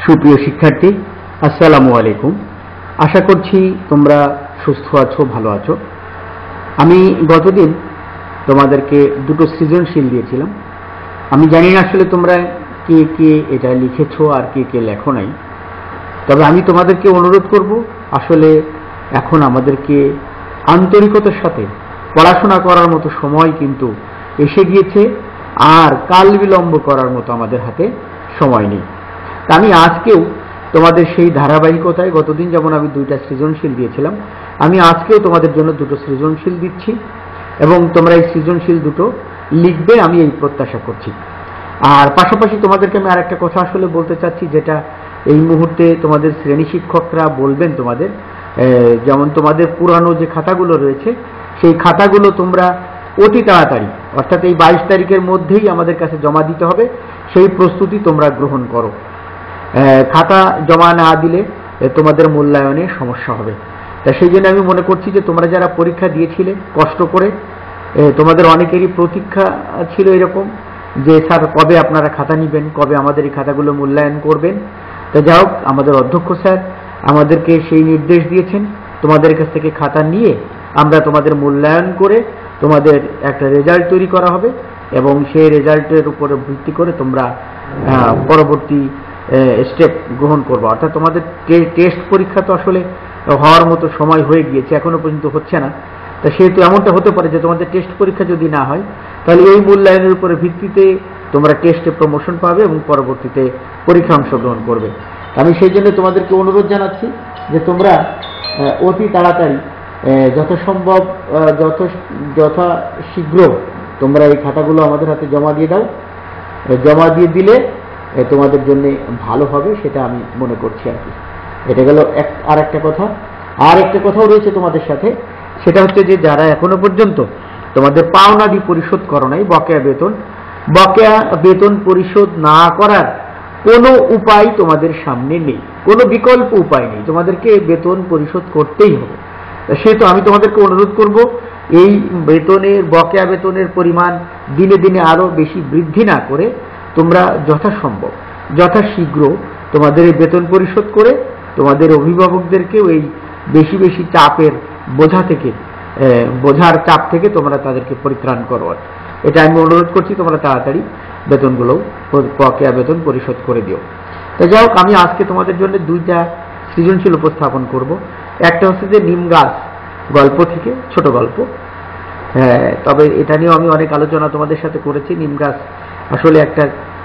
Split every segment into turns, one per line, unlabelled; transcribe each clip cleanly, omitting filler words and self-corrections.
সুপ্রিয় শিক্ষার্থী, আসসালামু আলাইকুম। আশা করছি তোমরা সুস্থ আছো, ভালো আছো। আমি গতদিন তোমাদেরকে দুটো সৃজনশীল দিয়েছিলাম। আমি জানি না আসলে তোমরা কে কে এটা লিখেছো আর কে কে লেখো নাই। তবে আমি তোমাদেরকে অনুরোধ করব, আসলে এখন আমাদেরকে আন্তরিকতার সাথে পড়াশোনা করার মতো সময় কিন্তু এসে গিয়েছে, আর কাল বিলম্ব করার মতো আমাদের হাতে সময় নেই। তা আমি আজকেও তোমাদের সেই ধারাবাহিকতায়, গতদিন যেমন আমি দুইটা সৃজনশীল দিয়েছিলাম, আমি আজকেও তোমাদের জন্য দুটো সৃজনশীল দিচ্ছি এবং তোমরা এই সৃজনশীল দুটো লিখবে, আমি এই প্রত্যাশা করছি। আর পাশাপাশি তোমাদেরকে আমি আরেকটা কথা আসলে বলতে চাচ্ছি, যেটা এই মুহূর্তে তোমাদের শ্রেণী শিক্ষকরা বলবেন তোমাদের, যেমন তোমাদের পুরানো যে খাতাগুলো রয়েছে সেই খাতাগুলো তোমরা অতি তাড়াতাড়ি, অর্থাৎ এই 22 তারিখের মধ্যেই আমাদের কাছে জমা দিতে হবে। সেই প্রস্তুতি তোমরা গ্রহণ করো। খাতা জমা না দিলে তোমাদের মূল্যায়নে সমস্যা হবে। তা সেই জন্য আমি মনে করছি যে তোমরা যারা পরীক্ষা দিয়েছিলে কষ্ট করে, তোমাদের অনেকেরই প্রতীক্ষা ছিল এরকম যে স্যার কবে আপনারা খাতা নেবেন, কবে আমাদের এই খাতাগুলো মূল্যায়ন করবেন। তা যাই হোক, আমাদের অধ্যক্ষ স্যার আমাদেরকে সেই নির্দেশ দিয়েছেন, তোমাদের কাছ থেকে খাতা নিয়ে আমরা তোমাদের মূল্যায়ন করে তোমাদের একটা রেজাল্ট তৈরি করা হবে এবং সেই রেজাল্টের উপরে ভিত্তি করে তোমরা পরবর্তী স্টেপ গ্রহণ করবো। অর্থাৎ তোমাদের টেস্ট পরীক্ষা তো আসলে হওয়ার মতো সময় হয়ে গিয়েছে, এখনো পর্যন্ত হচ্ছে না। তা সেহেতু এমনটা হতে পারে যে তোমাদের টেস্ট পরীক্ষা যদি না হয়, তাহলে এই মূল্যায়নের উপরে ভিত্তিতে তোমরা টেস্টে প্রমোশন পাবে এবং পরবর্তীতে পরীক্ষা অংশগ্রহণ করবে। আমি সেই জন্য তোমাদেরকে অনুরোধ জানাচ্ছি যে তোমরা অতি তাড়াতাড়ি, যথাসম্ভব যথা শীঘ্র তোমরা এই খাতাগুলো আমাদের হাতে জমা দিয়ে দাও। জমা দিয়ে দিলে তোমাদের জন্য ভালো হবে, সেটা আমি মনে করছি আর কি। এটা গেল আর একটা কথা। আর একটা কথাও রয়েছে তোমাদের সাথে, সেটা হচ্ছে যে যারা এখনো পর্যন্ত তোমাদের পাওনাদি পরিশোধ করো নাই, বকেয়া বেতন পরিশোধ না করার কোনো উপায় তোমাদের সামনে নেই, কোনো বিকল্প উপায় নেই, তোমাদেরকে বেতন পরিশোধ করতেই হবে। সেহেতু আমি তোমাদেরকে অনুরোধ করব, এই বকেয়া বেতনের পরিমাণ দিনে দিনে আরো বেশি বৃদ্ধি না করে তোমরা যথাসম্ভব যথাশীঘ্র তোমাদের এই বেতন পরিশোধ করে তোমাদের অভিভাবকদেরকেও এই বেশি বেশি চাপের বোঝার চাপ থেকে তোমরা তাদেরকে পরিত্রাণ করো। এটা আমি অনুরোধ করছি, তোমরা তাড়াতাড়ি বেতনগুলো, বকেয়া বেতন পরিশোধ করে দিও। তো যাই হোক, আমি আজকে তোমাদের জন্য দুইটা সৃজনশীল উপস্থাপন করব। একটা হচ্ছে যে নিম গাছ গল্প থেকে, ছোট গল্প। তবে এটা নিয়েও আমি অনেক আলোচনা তোমাদের সাথে করেছি। নিম গাছ আসলে একটা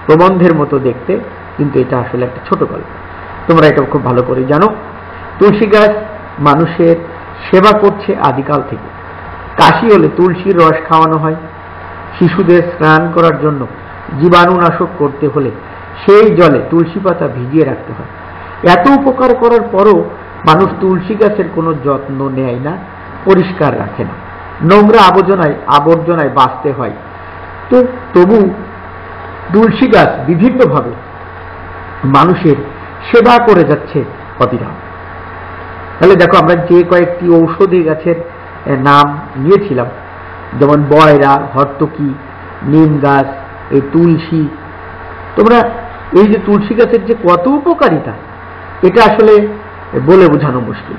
প্রবন্ধের মতো দেখতে, কিন্তু এটা আসলে একটা ছোট গল্প। তোমরা এটা খুব ভালো করে জানো। তুলসী গাছ মানুষের সেবা করছে আদিকাল থেকে। কাশি হলে তুলসীর রস খাওয়ানো হয়। শিশুদের স্নান করার জন্য জীবাণুনাশক করতে হলে সেই জলে তুলসী পাতা ভিজিয়ে রাখতে হয়। এত উপকার করার পরও মানুষ তুলসী গাছের কোনো যত্ন নেয় না, পরিষ্কার রাখে না, নোংরা আবর্জনায় বাঁচতে হয়। তো তবু তুলসী গাছ বিভিন্নভাবে মানুষের সেবা করে যাচ্ছে অবিরাম। তাহলে দেখো, আমরা যে কয়েকটি ঔষধি গাছের নাম নিয়েছিলাম, যেমন বয়রা, হর্তকি, নিম গাছ, এই তুলসী, তোমরা এই যে তুলসী গাছের যে কত উপকারিতা, এটা আসলে বলে বোঝানো মুশকিল।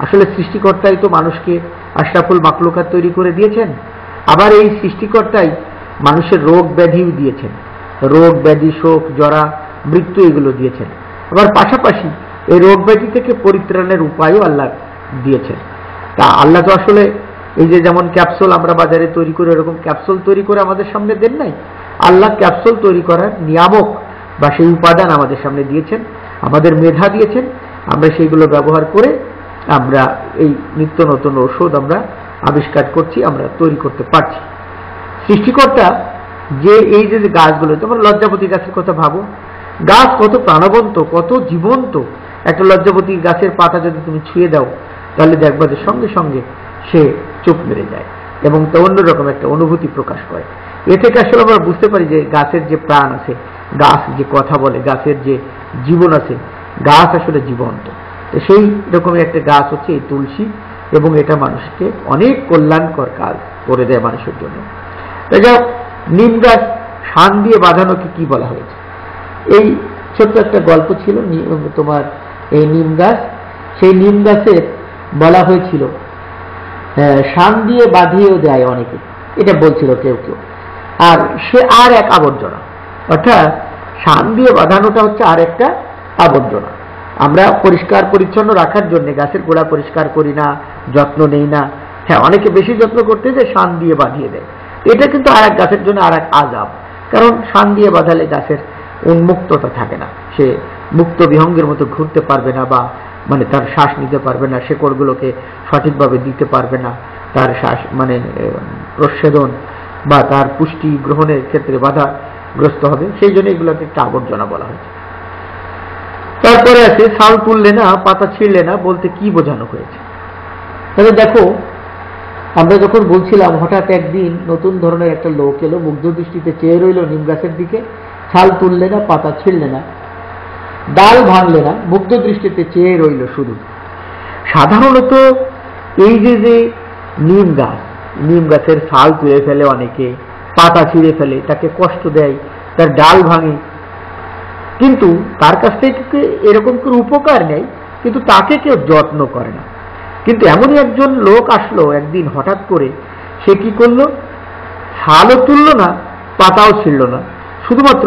আসলে সৃষ্টিকর্তাই তো মানুষকে আশরাফুল মাখলুকাত তৈরি করে দিয়েছেন, আবার এই সৃষ্টিকর্তাই মানুষের রোগ ব্যাধিও দিয়েছেন, রোগ ব্যাধি, শোক, জরা, মৃত্যু এগুলো দিয়েছেন। আবার পাশাপাশি এই রোগ ব্যাধি থেকে পরিত্রাণের উপায়ও আল্লাহ দিয়েছেন। তা আল্লাহ তো আসলে এই যে যেমন ক্যাপসুল আমরা বাজারে তৈরি করে, এরকম ক্যাপসুল তৈরি করে আমাদের সামনে দেন নাই। আল্লাহ ক্যাপসুল তৈরি করার নিয়ামক বা সেই উপাদান আমাদের সামনে দিয়েছেন, আমাদের মেধা দিয়েছেন। আমরা সেইগুলো ব্যবহার করে আমরা এই নিত্য নতুন ঔষধ আমরা আবিষ্কার করছি, আমরা তৈরি করতে পারছি। সৃষ্টিকর্তা যে এই যে গাছগুলো, তোমরা লজ্জাপতি গাছের কথা ভাবো, গাছ কত প্রাণবন্ত, কত জীবন্ত। একটা লজ্জাপতি গাছের পাতা যদি তুমি ছুঁয়ে দাও, তাহলে দেখবা যে সঙ্গে সঙ্গে সে চোখ মেরে যায় এবং তা অন্যরকম একটা অনুভূতি প্রকাশ করে। এ থেকে আসলে আমরা বুঝতে পারি যে গাছের যে প্রাণ আছে, গাছ যে কথা বলে, গাছের যে জীবন আছে, গাছ আসলে জীবন্ত। তো সেই রকমই একটা গাছ হচ্ছে এই তুলসী, এবং এটা মানুষকে অনেক কল্যাণকর কাজ করে দেয় মানুষের জন্য। তাই নিম গাছ শান দিয়ে বাঁধানোকে কি বলা হয়েছে? এই
ছোট্ট একটা গল্প ছিল তোমার এই নিম গাছ। সেই নিম গাছের বলা হয়েছিল শান দিয়ে বাঁধিয়েও দেয় অনেকে, এটা বলছিল কেউ কেউ। আর সে আর এক আবর্জনা, অর্থাৎ শান দিয়ে বাঁধানোটা হচ্ছে আর একটা আবর্জনা। আমরা পরিষ্কার পরিচ্ছন্ন রাখার জন্য গাছের গোড়া পরিষ্কার করি না, যত্ন নেই না। হ্যাঁ, অনেকে বেশি যত্ন করতে যে শান দিয়ে বাঁধিয়ে দেয়, এটা কিন্তু আর এক গাছের জন্য আর এক আযাব। কারণ শান দিয়ে বাঁধালে গাছের উন্মুক্ততা থাকে না, সে মুক্ত বিহঙ্গের মতো ঘুরতে পারবে না, বা মানে তার শ্বাস নিতে পারবে না, শেকড়গুলোকে সঠিকভাবে দিতে পারবে না, তার শ্বাস মানে প্রচ্ছেদন বা তার পুষ্টি গ্রহণের ক্ষেত্রে বাধাগ্রস্ত হবে। সেই জন্য এগুলোকে একটা আবর্জনা বলা হয়েছে। তারপরে আছে ছাল তুললে না পাতা ছিঁড়লে না, বলতে কি বোঝানো হয়েছে? তাহলে দেখো, আমরা যখন বলছিলাম, হঠাৎ একদিন নতুন ধরনের একটা লোক এলো, মুগ্ধ দৃষ্টিতে চেয়ে রইল নিম গাছের দিকে, ছাল তুললে না পাতা ছিঁড়লে না, ডাল ভাঙলে না, মুগ্ধ দৃষ্টিতে চেয়ে রইল শুধু। সাধারণত এই যে নিম গাছের ছাল তুলে ফেলে অনেকে, পাতা ছিঁড়ে ফেলে, তাকে কষ্ট দেয়, তার ডাল ভাঙে, কিন্তু তার কাছ থেকে এরকম করে উপকার নেই, কিন্তু তাকে কেউ যত্ন করে না। কিন্তু এমনই একজন লোক আসলো একদিন হঠাৎ করে, সে কি করলো? ছালও তুলল না, পাতাও ছিঁড়ল না, শুধুমাত্র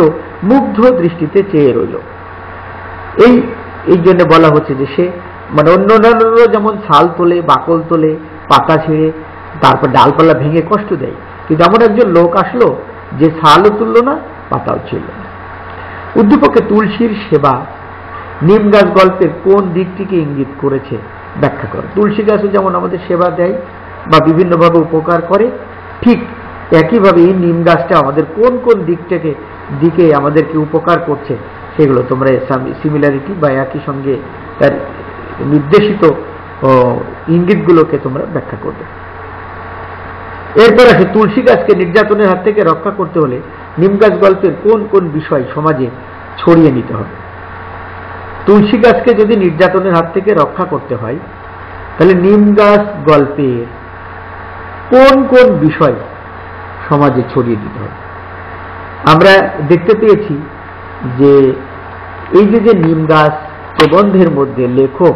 মুগ্ধ দৃষ্টিতে চেয়ে রইল। এই জন্য বলা হচ্ছে যে সে মানে অন্যান্যরা যেমন ছাল তোলে, বাকল তোলে, পাতা ছিঁড়ে, তারপর ডালপালা ভেঙে কষ্ট দেয়, কিন্তু এমন একজন লোক আসলো যে ছালও তুলল না, পাতাও ছিঁড়ল না। উদ্দীপকে তুলসীর সেবা নিম গাছ গল্পের কোন দিকটিকে ইঙ্গিত করেছে ব্যাখ্যা করো। তুলসী গাছও যেমন আমাদের সেবা দেয় বা বিভিন্নভাবে উপকার করে, ঠিক একইভাবে এই নিম গাছটা আমাদের কোন কোন দিকে আমাদেরকে উপকার করছে, সেগুলো তোমরা সিমিলারিটি বা একই সঙ্গে তার নির্দেশিত ইঙ্গিতগুলোকে তোমরা ব্যাখ্যা করবে। এরপর আসে তুলসী গাছকে নির্যাতনের হাত থেকে রক্ষা করতে হলে নিম গাছ গল্পের কোন কোন বিষয় সমাজে ছড়িয়ে নিতে হবে। তুলসী গাছকে যদি নির্যাতনের হাত থেকে রক্ষা করতে হয়, তাহলে নিম গাছ গল্পের কোন কোন বিষয় সমাজে ছড়িয়ে দিতে হবে। আমরা দেখতে পেয়েছি যে এই যে নিম গাছ প্রবন্ধের মধ্যে লেখক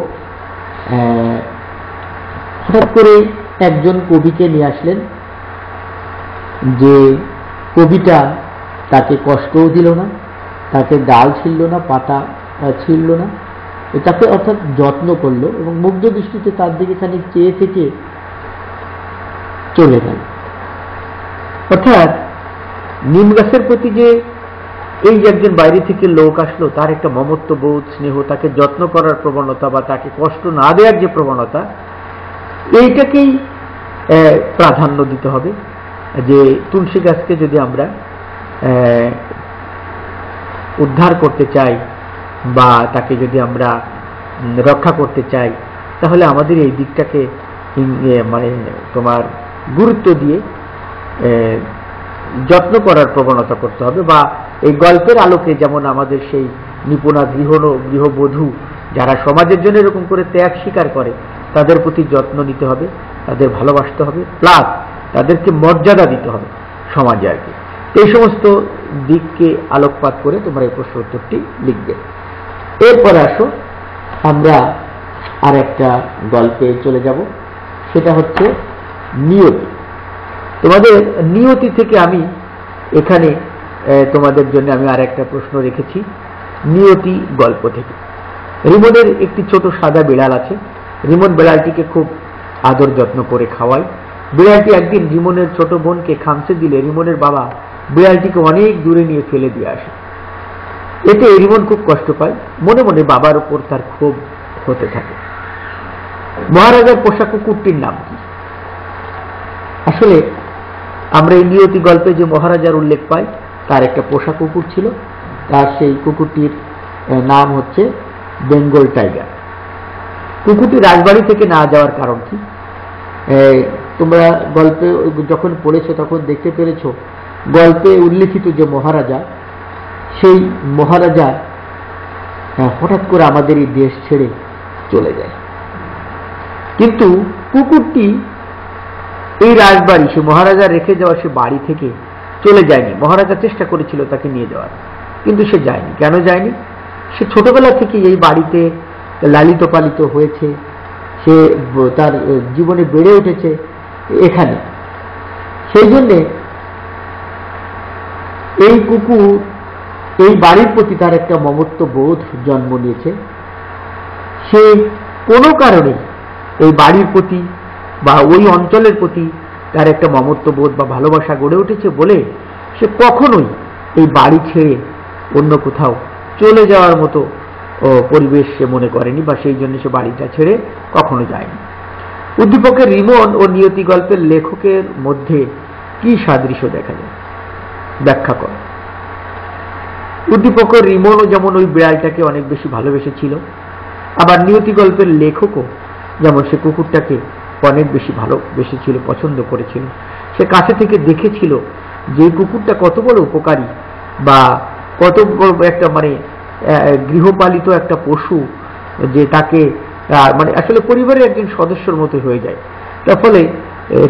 হঠাৎ করে একজন কবিকে নিয়ে আসলেন, যে কবিটা তাকে কষ্টও দিল না, তাকে ডাল ছিঁড়ল না, পাতা ছিঁড়ল না, তাকে অর্থাৎ যত্ন করলো এবং মুগ্ধ দৃষ্টিতে তার দিকে খানিক চেয়ে থেকে চলে গেল। অর্থাৎ নিম গাছের প্রতি যে এই যে একজন বাইরে থেকে লোক আসলো, তার একটা মমত্ববোধ, স্নেহ, তাকে যত্ন করার প্রবণতা বা তাকে কষ্ট না দেওয়ার যে প্রবণতা, এইটাকেই প্রাধান্য দিতে হবে। যে তুলসী গাছকে যদি আমরা উদ্ধার করতে চাই বা তাকে যদি আমরা রক্ষা করতে চাই, তাহলে আমাদের এই দিকটাকে মানে তোমার গুরুত্ব দিয়ে যত্ন করার প্রবণতা করতে হবে। বা এই গল্পের আলোকে যেমন আমাদের সেই নিপুণা গৃহবধূ যারা সমাজের জন্য এরকম করে ত্যাগ স্বীকার করে, তাদের প্রতি যত্ন নিতে হবে, তাদের ভালোবাসতে হবে, প্লাস তাদেরকে মর্যাদা দিতে হবে সমাজে আর কি। এই সমস্ত দিককে আলোকপাত করে তোমরা এই প্রশ্ন উত্তরটি লিখবে। এরপরে আসো আমরা আর একটা গল্পে চলে যাব, সেটা হচ্ছে নিয়তি। তোমাদের নিয়তি থেকে আমি এখানে তোমাদের জন্য আমি আর একটা প্রশ্ন রেখেছি নিয়তি গল্প থেকে। রিমনের একটি ছোট সাদা বিড়াল আছে। রিমন বিড়ালটিকে খুব আদর যত্ন করে খাওয়ায়। বিড়ালটি একদিন রিমনের ছোট বোনকে খামচে দিলে রিমনের বাবা বিড়ালটিকে অনেক দূরে নিয়ে ফেলে দিয়ে আসে। এতে রিমন খুব কষ্ট পায়, মনে মনে বাবার উপর তার ক্ষোভ হতে থাকে। মহারাজার পোষা কুকুরটির নাম কি? আসলে আমরা এই নিয়তি গল্পে যে মহারাজার উল্লেখ পাই, তার একটা পোষা কুকুর ছিল, তার সেই কুকুরটির নাম হচ্ছে বেঙ্গল টাইগার। কুকুরটি রাজবাড়ি থেকে না যাওয়ার কারণ কি? তোমরা গল্পে যখন পড়েছো তখন দেখতে পেরেছ, গল্পে উল্লেখিত যে মহারাজা, সেই মহারাজা হঠাৎ করে আমাদের এই দেশ ছেড়ে চলে যায়। কিন্তু কুকুরটি এই রাজবাড়ি, সে মহারাজা রেখে যাওয়া সে বাড়ি থেকে চলে যায়নি। মহারাজা চেষ্টা করেছিল তাকে নিয়ে যাওয়ার, কিন্তু সে যায়নি। কেন যায়নি? সে ছোটবেলা থেকে এই বাড়িতে লালিত পালিত হয়েছে, সে তার জীবনে বেড়ে উঠেছে এখানে। সেই জন্যে এই কুকুর এই বাড়ির প্রতি তার একটা মমত্ব বোধ জন্ম নিয়েছে। সে কোনো কারণে এই বাড়ির প্রতি বা ওই অঞ্চলের প্রতি তার একটা মমত্ব বোধ বা ভালোবাসা গড়ে উঠেছে বলে সে কখনোই এই বাড়ি ছেড়ে অন্য কোথাও চলে যাওয়ার মতো পরিবেশ সে মনে করেনি, বা সেই জন্য সে বাড়িটা ছেড়ে কখনো যায়নি। উদ্দীপকের রিমন ও নিয়তি গল্পের লেখকের মধ্যে কি সাদৃশ্য দেখা যায়, ব্যাখ্যা কর। উদ্দীপকের রিমনও যেমন ওই বিড়ালটাকে অনেক বেশি ভালোবেসেছিল, আবার নিয়তি গল্পের লেখকও যেমন সে কুকুরটাকে অনেক বেশি ভালোবেসেছিল, পছন্দ করেছিল। সে কাছে থেকে দেখেছিল যে কুকুরটা কত বড় উপকারী, বা কত বড় একটা মানে গৃহপালিত একটা পশু, যে তাকে মানে আসলে পরিবারের একজন সদস্যর মতো হয়ে যায়। তার ফলে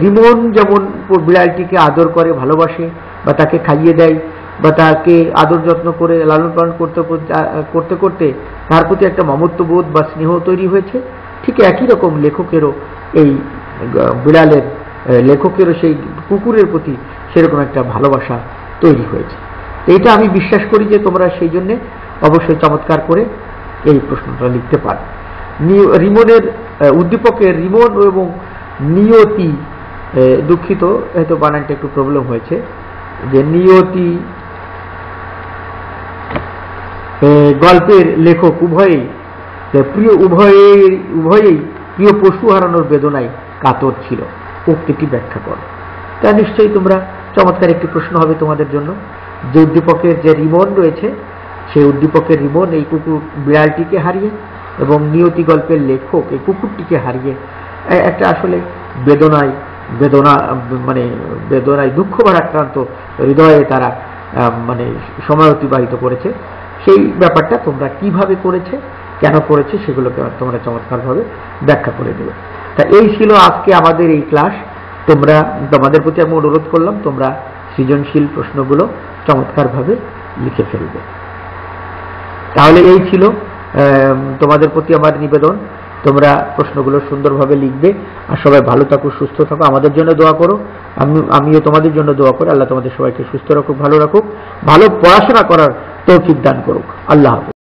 রিমন যেমন বিড়ালটিকে আদর করে, ভালোবাসে, বা তাকে খাইয়ে দেয়, বা তাকে আদর যত্ন করে লালন পালন করতে করতে তার প্রতি একটা মমত্ববোধ বা স্নেহ তৈরি হয়েছে, ঠিক একই রকম লেখকেরও এই বিড়ালের লেখকেরও সেই কুকুরের প্রতি সেরকম একটা ভালোবাসা তৈরি হয়েছে। এইটা আমি বিশ্বাস করি যে তোমরা সেই জন্যে অবশ্যই চমৎকার করে এই প্রশ্নটা লিখতে পারো। রিমনের উদ্দীপকের রিমন এবং নিয়তি, দুঃখিত হয়তো বানানটা একটু প্রবলেম হয়েছে, যে নিয়তি গল্পের লেখক উভয়েই প্রিয় পশু হারানোর বেদনায় কাতর ছিল। উক্তিটি ব্যাখ্যা করো। তা নিশ্চয়ই তোমরা চমৎকার একটি প্রশ্ন হবে তোমাদের জন্য, যে উদ্দীপকের যে রিমন রয়েছে সেই উদ্দীপকের রিমন এই কুকুর বিড়ালটিকে হারিয়ে এবং নিয়তি গল্পের লেখক এই কুকুরটিকে হারিয়ে একটা আসলে বেদনায় দুঃখ ভারাক্রান্ত হৃদয়ে তারা মানে সময় অতিবাহিত করেছে। সেই ব্যাপারটা তোমরা কিভাবে করেছে, কেন করেছে, সেগুলোকে তোমরা চমৎকারভাবে ব্যাখ্যা করে দেবে। তা এই ছিল আজকে আমাদের এই ক্লাস। তোমাদের প্রতি আমি অনুরোধ করলাম তোমরা সৃজনশীল প্রশ্নগুলো চমৎকারভাবে লিখে ফেলবে। তাহলে এই ছিল তোমাদের প্রতি আমার নিবেদন, তোমরা প্রশ্নগুলো সুন্দরভাবে লিখবে। আর সবাই ভালো থাকো, সুস্থ থাকো, আমাদের জন্য দোয়া করো। আমিও তোমাদের জন্য দোয়া করি। আল্লাহ তোমাদের সবাইকে সুস্থ রাখুক, ভালো রাখুক, ভালো পড়াশোনা করার তৌফিক দান করুক। আল্লাহ হাফেজ।